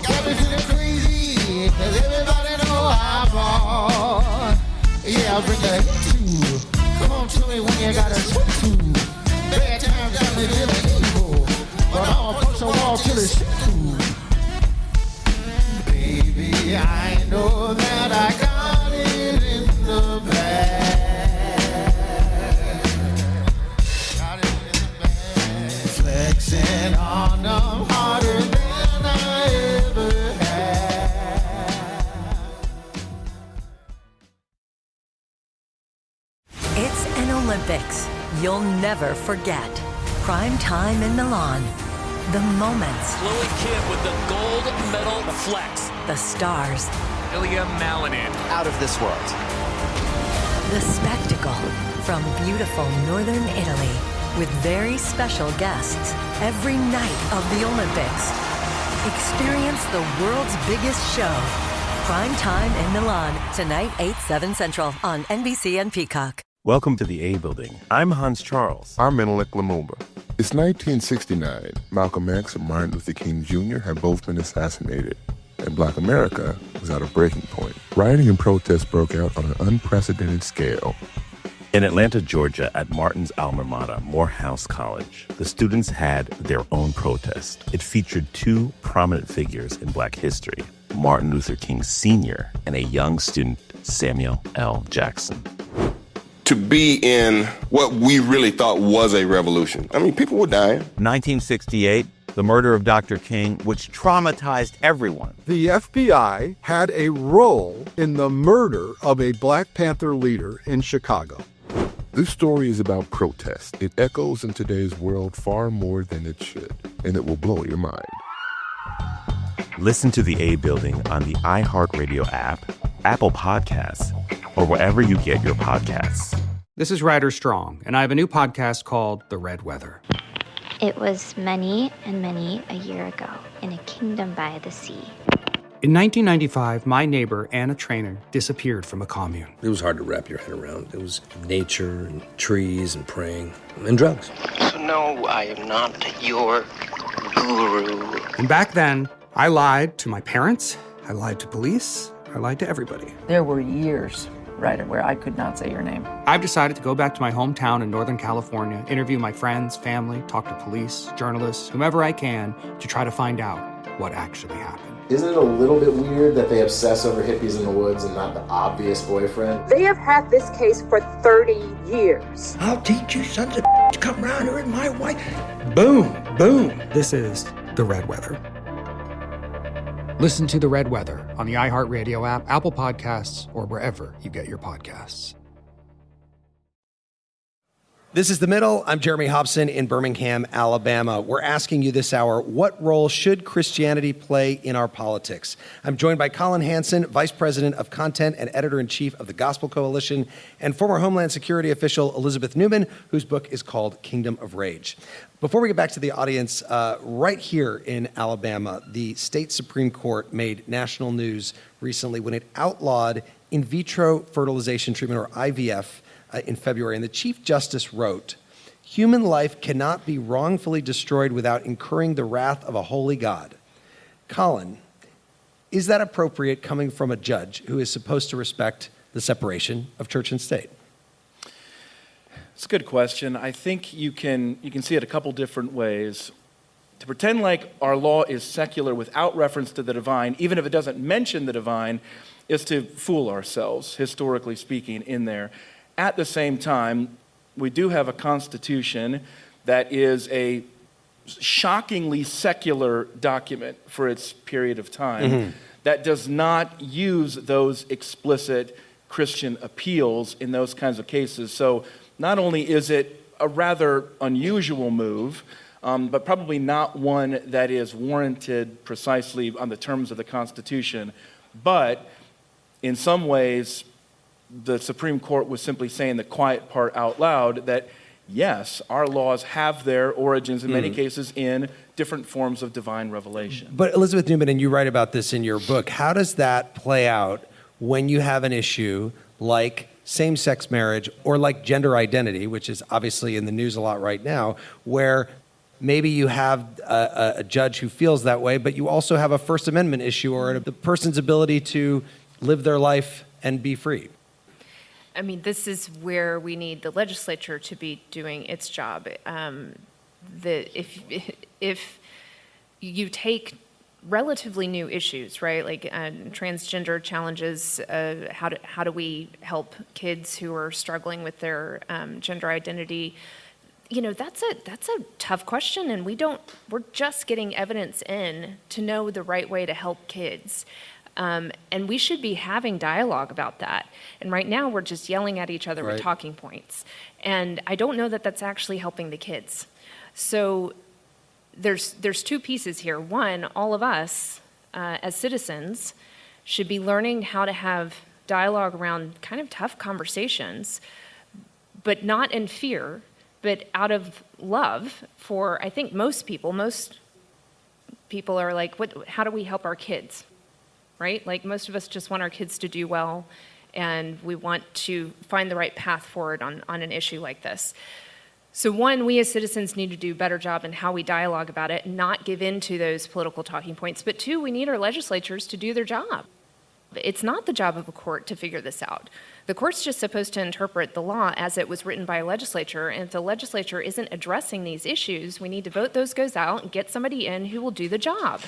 Got me feeling crazy, cause everybody know I'm on. Yeah, I'll bring the hit too. Come on to me when you got a sweet tooth. Bad times got me feeling evil, but I'll punch a wall till it's shit too. Baby, I know that I got it in the bag. Got it in the bag. Flexing on them harder than I ever had. It's an Olympics you'll never forget. Prime time in Milan. The moments. Chloe Kim with the gold medal flex. The stars. Amelia Malinan. Out of this world. The spectacle from beautiful northern Italy with very special guests every night of the Olympics. Experience the world's biggest show. Prime time in Milan, tonight 8/7 Central on NBC and Peacock. Welcome to the A Building. I'm Hans Charles. I'm Menelik Lumumba. It's 1969. Malcolm X and Martin Luther King Jr. had both been assassinated, and Black America was at a breaking point. Rioting and protests broke out on an unprecedented scale. In Atlanta, Georgia, at Martin's alma mater, Morehouse College, the students had their own protest. It featured two prominent figures in Black history, Martin Luther King Sr. and a young student, Samuel L. Jackson. To be in what we really thought was a revolution. I mean, people were dying. 1968, the murder of Dr. King, which traumatized everyone. The FBI had a role in the murder of a Black Panther leader in Chicago. This story is about protest. It echoes in today's world far more than it should, and it will blow your mind. Listen to the A Building on the iHeartRadio app, Apple Podcasts, or wherever you get your podcasts. This is Ryder Strong, and I have a new podcast called The Red Weather. It was many and many a year ago in a kingdom by the sea. In 1995, my neighbor, Anna Trainer, disappeared from a commune. It was hard to wrap your head around. It was nature and trees and praying and drugs. So no, I am not your guru. And back then, I lied to my parents, I lied to police, I lied to everybody. There were years, Ryder, where I could not say your name. I've decided to go back to my hometown in Northern California, interview my friends, family, talk to police, journalists, whomever I can, to try to find out what actually happened. Isn't it a little bit weird that they obsess over hippies in the woods and not the obvious boyfriend? They have had this case for 30 years. I'll teach you sons of to come around here with my wife. Boom, boom. This is The Red Weather. Listen to The Red Weather on the iHeartRadio app, Apple Podcasts, or wherever you get your podcasts. This is The Middle. I'm Jeremy Hobson in Birmingham, Alabama. We're asking you this hour, what role should Christianity play in our politics? I'm joined by Collin Hansen, Vice President of Content and Editor-in-Chief of the Gospel Coalition, and former Homeland Security official Elizabeth Neumann, whose book is called Kingdom of Rage. Before we get back to the audience, right here in Alabama, the state Supreme Court made national news recently when it outlawed in vitro fertilization treatment, or IVF, in February. And the Chief Justice wrote, "Human life cannot be wrongfully destroyed without incurring the wrath of a holy God." Collin, is that appropriate coming from a judge who is supposed to respect the separation of church and state? It's a good question. I think you can see it a couple different ways. To pretend like our law is secular without reference to the divine, even if it doesn't mention the divine, is to fool ourselves, historically speaking, in there. At the same time, we do have a constitution that is a shockingly secular document for its period of time that does not use those explicit Christian appeals in those kinds of cases. So not only is it a rather unusual move, but probably not one that is warranted precisely on the terms of the Constitution. But in some ways, the Supreme Court was simply saying the quiet part out loud that, yes, our laws have their origins in many cases in different forms of divine revelation. But Elizabeth Neumann, and you write about this in your book, how does that play out when you have an issue like same-sex marriage or like gender identity, which is obviously in the news a lot right now, where maybe you have a judge who feels that way, but you also have a First Amendment issue or the person's ability to live their life and be free? I mean, this is where we need the legislature to be doing its job. If you take relatively new issues, right, like transgender challenges, how do we help kids who are struggling with their gender identity? You know, that's a tough question, and we're just getting evidence in to know the right way to help kids. And we should be having dialogue about that. And right now, we're just yelling at each other with talking points. And I don't know that that's actually helping the kids. So there's two pieces here. One, all of us as citizens should be learning how to have dialogue around kind of tough conversations, but not in fear, but out of love for, I think, most people are like, how do we help our kids? Right? Like most of us just want our kids to do well, and we want to find the right path forward on an issue like this. So one, we as citizens need to do a better job in how we dialogue about it and not give in to those political talking points. But two, we need our legislatures to do their job. It's not the job of a court to figure this out. The court's just supposed to interpret the law as it was written by a legislature, and if the legislature isn't addressing these issues, we need to vote those goes out and get somebody in who will do the job.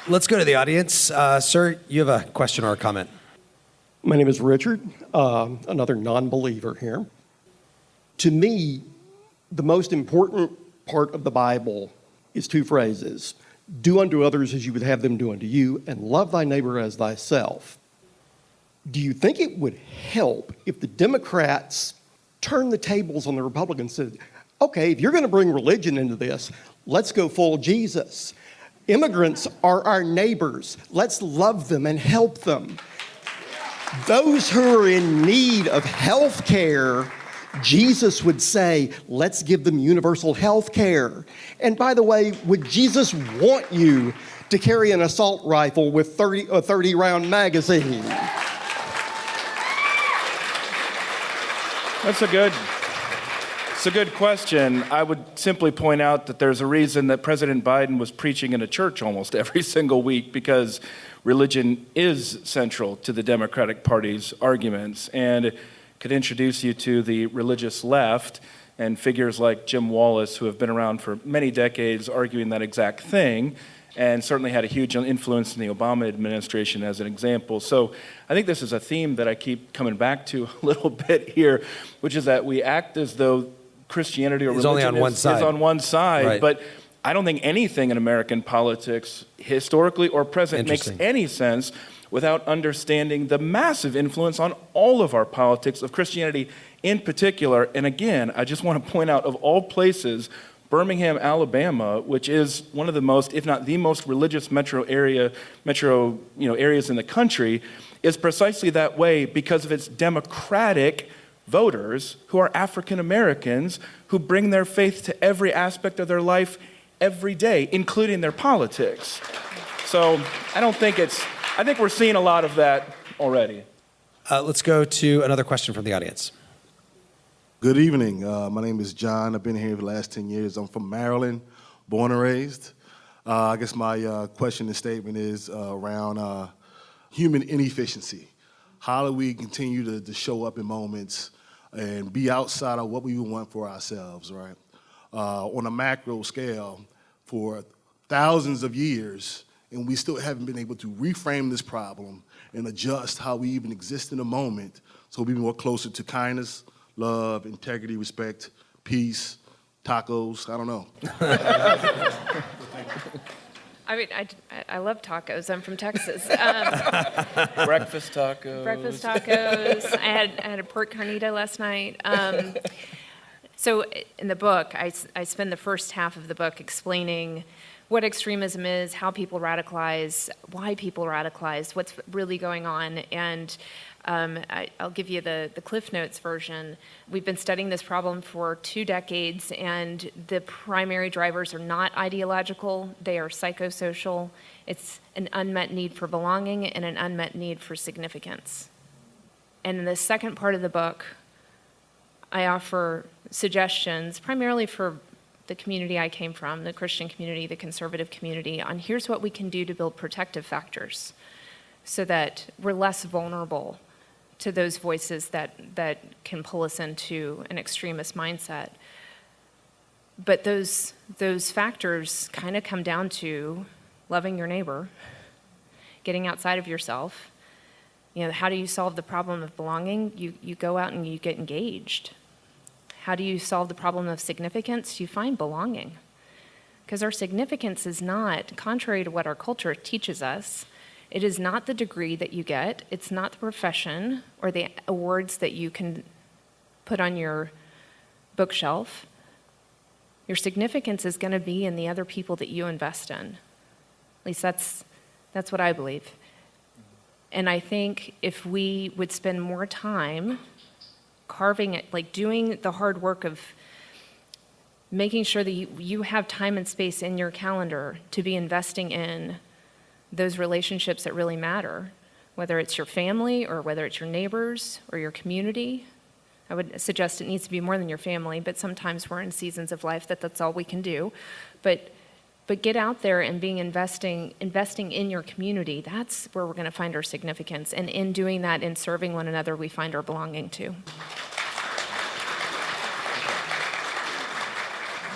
Let's go to the audience. Sir, you have a question or a comment. My name is Richard, another non-believer here. To me, the most important part of the Bible is two phrases. Do unto others as you would have them do unto you, and love thy neighbor as thyself. Do you think it would help if the Democrats turned the tables on the Republicans and said, okay, if you're going to bring religion into this, let's go full Jesus. Immigrants are our neighbors. Let's love them and help them. Those who are in need of health care, Jesus would say, let's give them universal health care. And by the way, would Jesus want you to carry an assault rifle with a 30-round magazine? It's a good question. I would simply point out that there's a reason that President Biden was preaching in a church almost every single week, because religion is central to the Democratic Party's arguments, and could introduce you to the religious left and figures like Jim Wallace, who have been around for many decades arguing that exact thing, and certainly had a huge influence in the Obama administration as an example. So I think this is a theme that I keep coming back to a little bit here, which is that we act as though Christianity or religion is on one side, right. But I don't think anything in American politics, historically or present, makes any sense without understanding the massive influence on all of our politics of Christianity in particular. And again, I just want to point out, of all places, Birmingham, Alabama, which is one of the most, if not the most religious areas in the country, is precisely that way because of its democratic voters who are African Americans who bring their faith to every aspect of their life every day, including their politics. So I think we're seeing a lot of that already. Let's go to another question from the audience. Good evening. My name is John. I've been here for the last 10 years. I'm from Maryland, born and raised. I guess my question and statement is around human inefficiency. How do we continue to show up in moments and be outside of what we want for ourselves, right? On a macro scale, for thousands of years, and we still haven't been able to reframe this problem and adjust how we even exist in the moment so we be more closer to kindness, love, integrity, respect, peace, tacos, I don't know. I mean, I love tacos. I'm from Texas. Breakfast tacos. Breakfast tacos. I had a pork carnita last night. So in the book, I spend the first half of the book explaining what extremism is, how people radicalize, why people radicalize, what's really going on. And I'll give you the Cliff Notes version. We've been studying this problem for 2 decades, and the primary drivers are not ideological, they are psychosocial. It's an unmet need for belonging and an unmet need for significance. And in the second part of the book, I offer suggestions, primarily for the community I came from, the Christian community, the conservative community, on here's what we can do to build protective factors so that we're less vulnerable to those voices that can pull us into an extremist mindset. But those factors kind of come down to loving your neighbor, getting outside of yourself. You know, how do you solve the problem of belonging? You go out and you get engaged. How do you solve the problem of significance? You find belonging. Because our significance is not, contrary to what our culture teaches us, it is not the degree that you get, it's not the profession or the awards that you can put on your bookshelf. Your significance is going to be in the other people that you invest in. At least that's what I believe. And I think if we would spend more time carving it, like doing the hard work of making sure that you have time and space in your calendar to be investing in those relationships that really matter, whether it's your family or whether it's your neighbors or your community. I would suggest it needs to be more than your family, but sometimes we're in seasons of life that's all we can do. But get out there and investing in your community. That's where we're going to find our significance. And in doing that, in serving one another, we find our belonging too.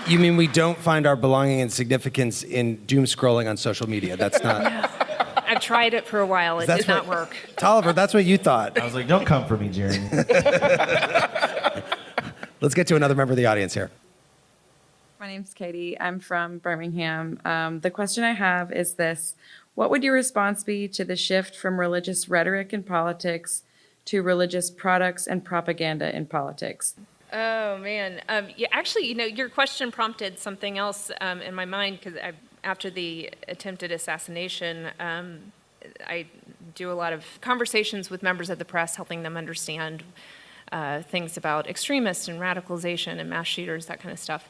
You mean we don't find our belonging and significance in doom scrolling on social media? That's not... I've tried it for a while. It did not work. Tolliver, that's what you thought. I was like, don't come for me, Jeremy. Let's get to another member of the audience here. My name's Katie. I'm from Birmingham. The question I have is this. What would your response be to the shift from religious rhetoric in politics to religious products and propaganda in politics? Oh, man. Actually, your question prompted something else in my mind, because after the attempted assassination, I do a lot of conversations with members of the press, helping them understand things about extremists and radicalization and mass shooters, that kind of stuff.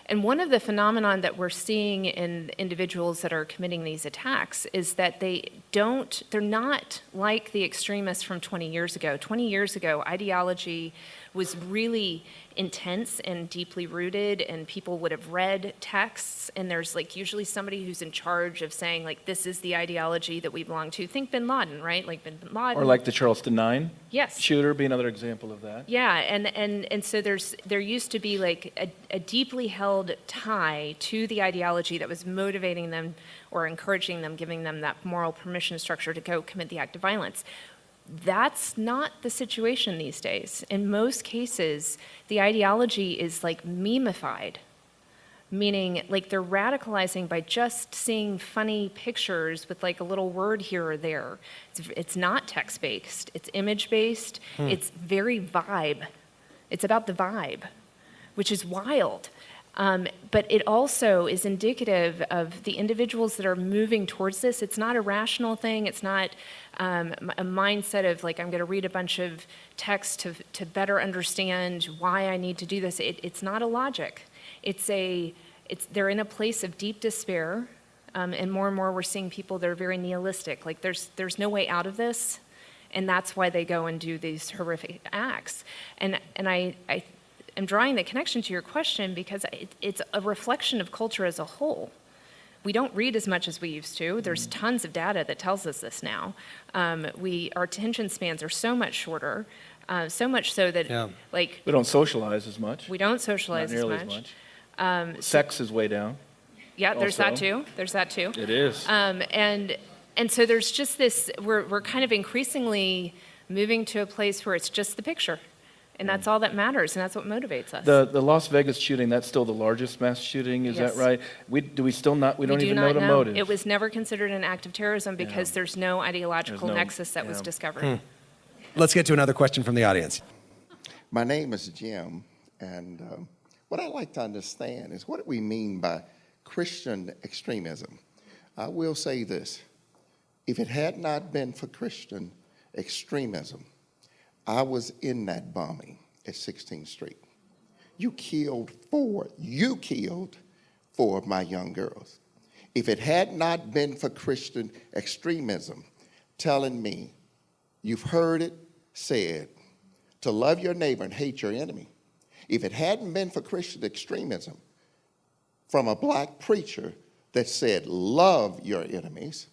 And one of the phenomenon that we're seeing in individuals that are committing these attacks is that they're not like the extremists from 20 years ago. 20 years ago, ideology was really intense and deeply rooted, and people would have read texts, and there's usually somebody who's in charge of saying this is the ideology that we belong to. Think Bin Laden, right? Like Bin Laden. Or like the Charleston 9 yes. shooter be another example of that. Yeah, and so there used to be a deeply held tie to the ideology that was motivating them or encouraging them, giving them that moral permission structure to go commit the act of violence. That's not the situation these days. In most cases, the ideology is memeified, meaning they're radicalizing by just seeing funny pictures with a little word here or there. It's not text-based, it's image-based, it's very vibe. It's about the vibe, which is wild. But it also is indicative of the individuals that are moving towards this. It's not a rational thing. It's not a mindset of I'm going to read a bunch of text to better understand why I need to do this. It's not a logic. They're in a place of deep despair, and more we're seeing people that are very nihilistic. There's no way out of this, and that's why they go and do these horrific acts. And I'm drawing the connection to your question because it's a reflection of culture as a whole. We don't read as much as we used to. There's tons of data that tells us this now. Our attention spans are so much shorter, so much so that like We don't socialize as much. we don't socialize Not nearly as much. Sex is way down. Yeah, there's that also. too. There's that too. It is. And so there's just this. We're kind of increasingly moving to a place where it's just the picture, and that's all that matters, and that's what motivates us. The Las Vegas shooting, that's still the largest mass shooting, is Yes. that right? We don't do even not know the motive. It was never considered an act of terrorism because there's no ideological nexus that was discovered. Let's get to another question from the audience. My name is Jim, and what I'd like to understand is what do we mean by Christian extremism? I will say this. If it had not been for Christian extremism, I was in that bombing at 16th Street. You killed four of my young girls. If it had not been for Christian extremism telling me, you've heard it said, to love your neighbor and hate your enemy. If it hadn't been for Christian extremism from a black preacher that said, love your enemies,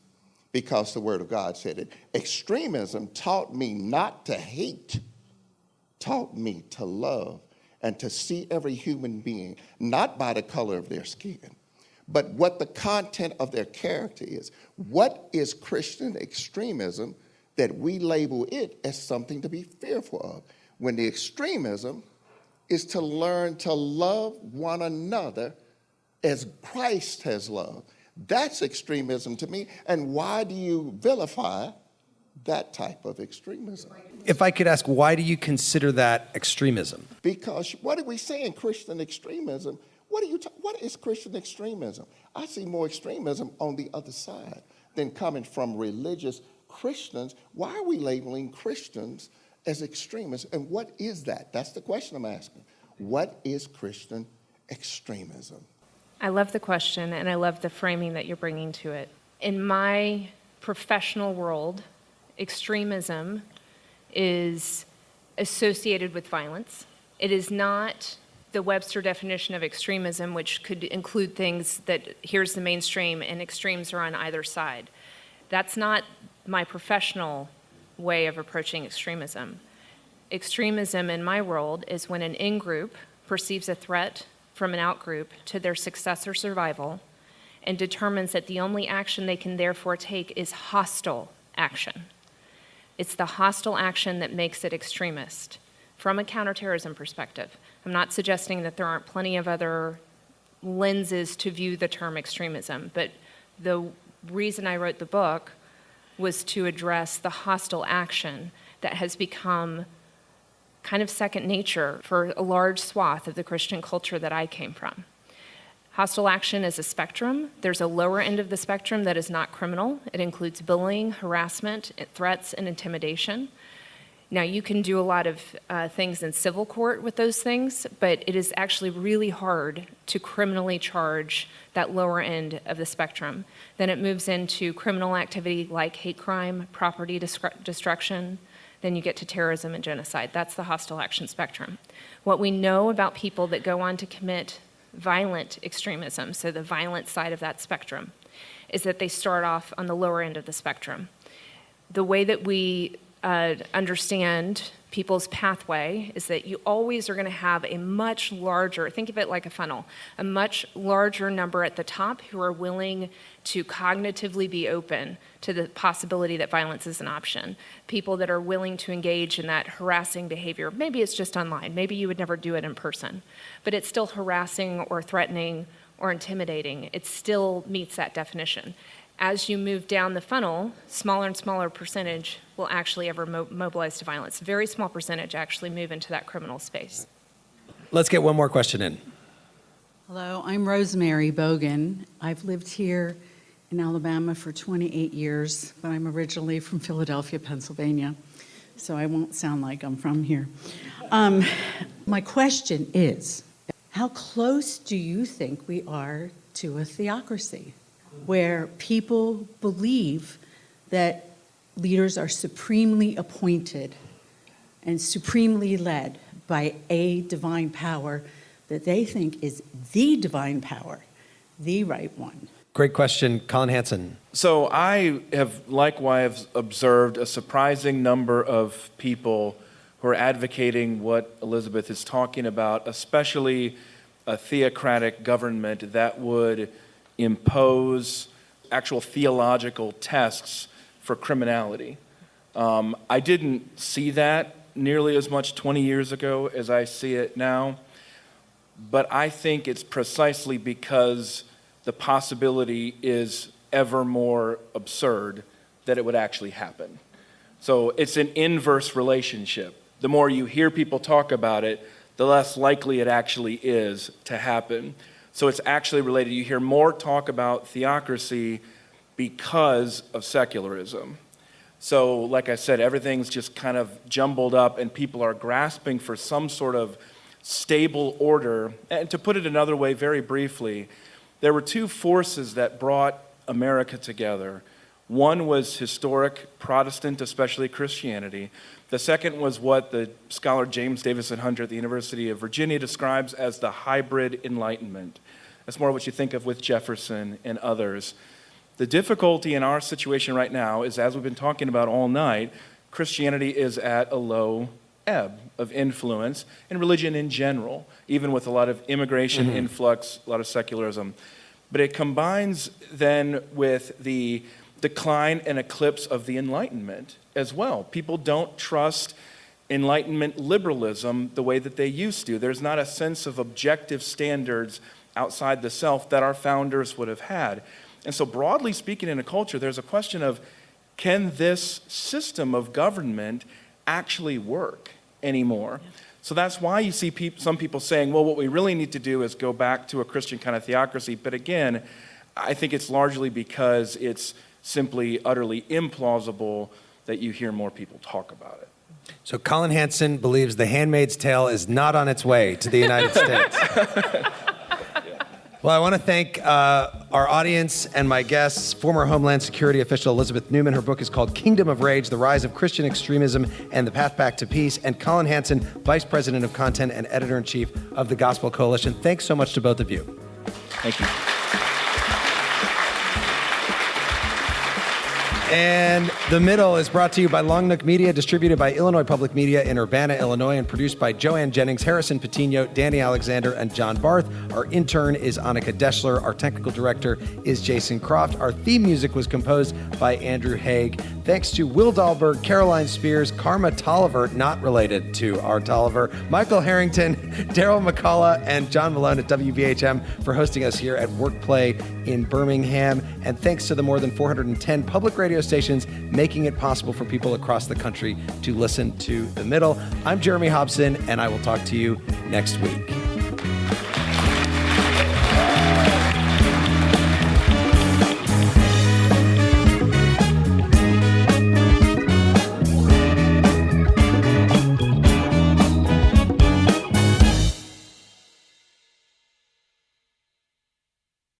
because the Word of God said it, extremism taught me not to hate, taught me to love and to see every human being, not by the color of their skin, but what the content of their character is. What is Christian extremism that we label it as something to be fearful of, when the extremism is to learn to love one another as Christ has loved? That's extremism to me. And why do you vilify that type of extremism? If I could ask, why do you consider that extremism? Because what are we saying, Christian extremism? What is Christian extremism? I see more extremism on the other side than coming from religious Christians. Why are we labeling Christians as extremists? And what is that? That's the question I'm asking. What is Christian extremism? I love the question, and I love the framing that you're bringing to it. In my professional world, extremism is associated with violence. It is not the Webster definition of extremism, which could include things that here's the mainstream and extremes are on either side. That's not my professional way of approaching extremism. Extremism in my world is when an in-group perceives a threat from an out-group to their success or survival and determines that the only action they can therefore take is hostile action. It's the hostile action that makes it extremist from a counterterrorism perspective. I'm not suggesting that there aren't plenty of other lenses to view the term extremism, but the reason I wrote the book was to address the hostile action that has become kind of second nature for a large swath of the Christian culture that I came from. Hostile action is a spectrum. There's a lower end of the spectrum that is not criminal. It includes bullying, harassment, threats, and intimidation. Now, you can do a lot of things in civil court with those things, but it is actually really hard to criminally charge that lower end of the spectrum. Then it moves into criminal activity like hate crime, property destruction. Then you get to terrorism and genocide. That's the hostile action spectrum. What we know about people that go on to commit violent extremism, so the violent side of that spectrum, is that they start off on the lower end of the spectrum. The way that we understand people's pathway is that you always are going to have a much larger, think of it like a funnel, a much larger number at the top who are willing to cognitively be open to the possibility that violence is an option. People that are willing to engage in that harassing behavior. Maybe it's just online. Maybe you would never do it in person. But it's still harassing or threatening or intimidating. It still meets that definition. As you move down the funnel, smaller and smaller percentage will actually ever mobilize to violence. Very small percentage actually move into that criminal space. Let's get one more question in. Hello, I'm Rosemary Bogan. I've lived here in Alabama for 28 years, but I'm originally from Philadelphia, Pennsylvania, so I won't sound like I'm from here. My question is, how close do you think we are to a theocracy, where people believe that leaders are supremely appointed and supremely led by a divine power that they think is the divine power, the right one? Great question, Collin Hansen. So I have likewise observed a surprising number of people who are advocating what Elizabeth is talking about, especially a theocratic government that would impose actual theological tests for criminality. I didn't see that nearly as much 20 years ago as I see it now, but I think it's precisely because the possibility is ever more absurd that it would actually happen. So it's an inverse relationship. The more you hear people talk about it, the less likely it actually is to happen. So it's actually related. You hear more talk about theocracy because of secularism. So like I said, everything's just kind of jumbled up and people are grasping for some sort of stable order. And to put it another way, very briefly, there were two forces that brought America together. One was historic Protestant, especially Christianity. The second was what the scholar James Davison Hunter at the University of Virginia describes as the hybrid Enlightenment. That's more what you think of with Jefferson and others. The difficulty in our situation right now is, as we've been talking about all night, Christianity is at a low ebb of influence, and religion in general, even with a lot of immigration influx, a lot of secularism. But it combines then with the decline and eclipse of the Enlightenment as well. People don't trust Enlightenment liberalism the way that they used to. There's not a sense of objective standards outside the self that our founders would have had. And so broadly speaking in a culture, there's a question of, can this system of government actually work anymore? Yeah. So that's why you see some people saying, well, what we really need to do is go back to a Christian kind of theocracy. But again, I think it's largely because it's simply utterly implausible that you hear more people talk about it. So Collin Hansen believes The Handmaid's Tale is not on its way to the United States. Well, I want to thank our audience and my guests, former Homeland Security official Elizabeth Neumann. Her book is called Kingdom of Rage, The Rise of Christian Extremism and the Path Back to Peace, and Collin Hansen, Vice President of Content and Editor-in-Chief of the Gospel Coalition. Thanks so much to both of you. Thank you. And The Middle is brought to you by Long Nook Media, distributed by Illinois Public Media in Urbana, Illinois, and produced by Joanne Jennings, Harrison Patino, Danny Alexander, and John Barth. Our intern is Annika Deschler. Our technical director is Jason Croft. Our theme music was composed by Andrew Haig. Thanks to Will Dahlberg, Caroline Spears, Karma Tolliver, not related to our Tolliver, Michael Harrington, Daryl McCullough, and John Malone at WVHM for hosting us here at Workplay in Birmingham. And thanks to the more than 410 public radio stations making it possible for people across the country to listen to The Middle. I'm Jeremy Hobson, and I will talk to you next week.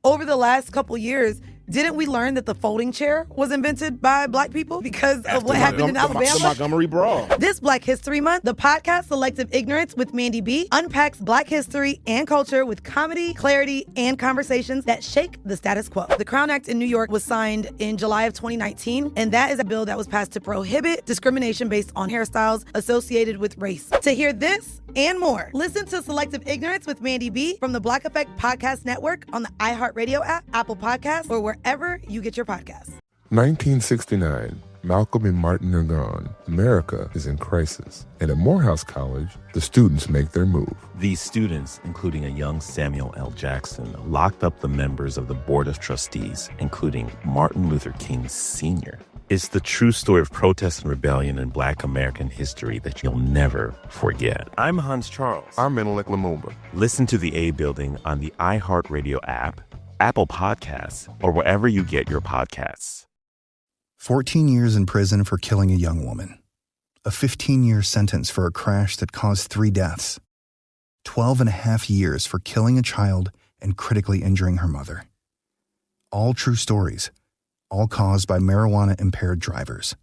Over the last couple years, didn't we learn that the folding chair was invented by Black people because of what happened in Alabama? The Montgomery Brawl. This Black History Month, the podcast Selective Ignorance with Mandy B unpacks Black history and culture with comedy, clarity, and conversations that shake the status quo. The Crown Act in New York was signed in July of 2019, and that is a bill that was passed to prohibit discrimination based on hairstyles associated with race. To hear this and more, listen to Selective Ignorance with Mandy B from the Black Effect Podcast Network on the iHeartRadio app, Apple Podcasts, or wherever you get your podcasts. 1969. Malcolm and Martin are gone. America is in crisis. And at Morehouse College, the students make their move. These students, including a young Samuel L. Jackson, locked up the members of the Board of Trustees, including Martin Luther King Sr. It's the true story of protest and rebellion in Black American history that you'll never forget. I'm Hans Charles. I'm Menelik Lumumba. Listen to The A Building on the iHeartRadio app, Apple Podcasts, or wherever you get your podcasts. 14 years in prison for killing a young woman. A 15-year sentence for a crash that caused 3 deaths. 12 and a half years for killing a child and critically injuring her mother. All true stories, all caused by marijuana-impaired drivers.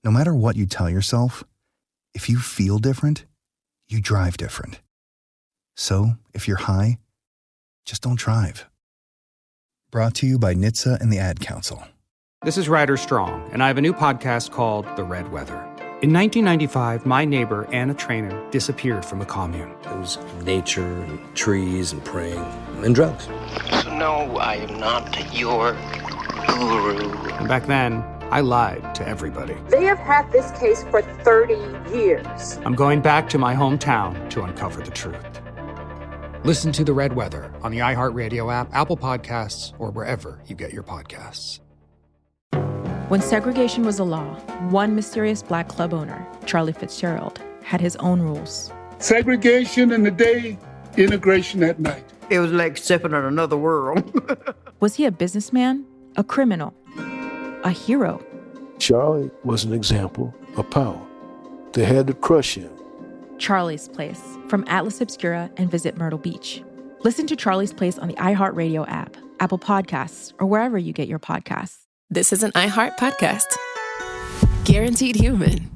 No matter what you tell yourself, if you feel different, you drive different. So, if you're high, just don't drive. Brought to you by NHTSA and the Ad Council. This is Ryder Strong, and I have a new podcast called The Red Weather. In 1995, my neighbor, Anna Trainer, disappeared from the commune. It was nature and trees and praying and drugs. So no, I am not your guru. And back then, I lied to everybody. They have had this case for 30 years. I'm going back to my hometown to uncover the truth. Listen to The Red Weather on the iHeartRadio app, Apple Podcasts, or wherever you get your podcasts. When segregation was a law, one mysterious black club owner, Charlie Fitzgerald, had his own rules. Segregation in the day, integration at night. It was like stepping in another world. Was he a businessman, a criminal, a hero? Charlie was an example of power. They had to crush him. Charlie's Place, from Atlas Obscura and Visit Myrtle Beach. Listen to Charlie's Place on the iHeartRadio app, Apple Podcasts, or wherever you get your podcasts. This is an iHeart podcast. Guaranteed Human.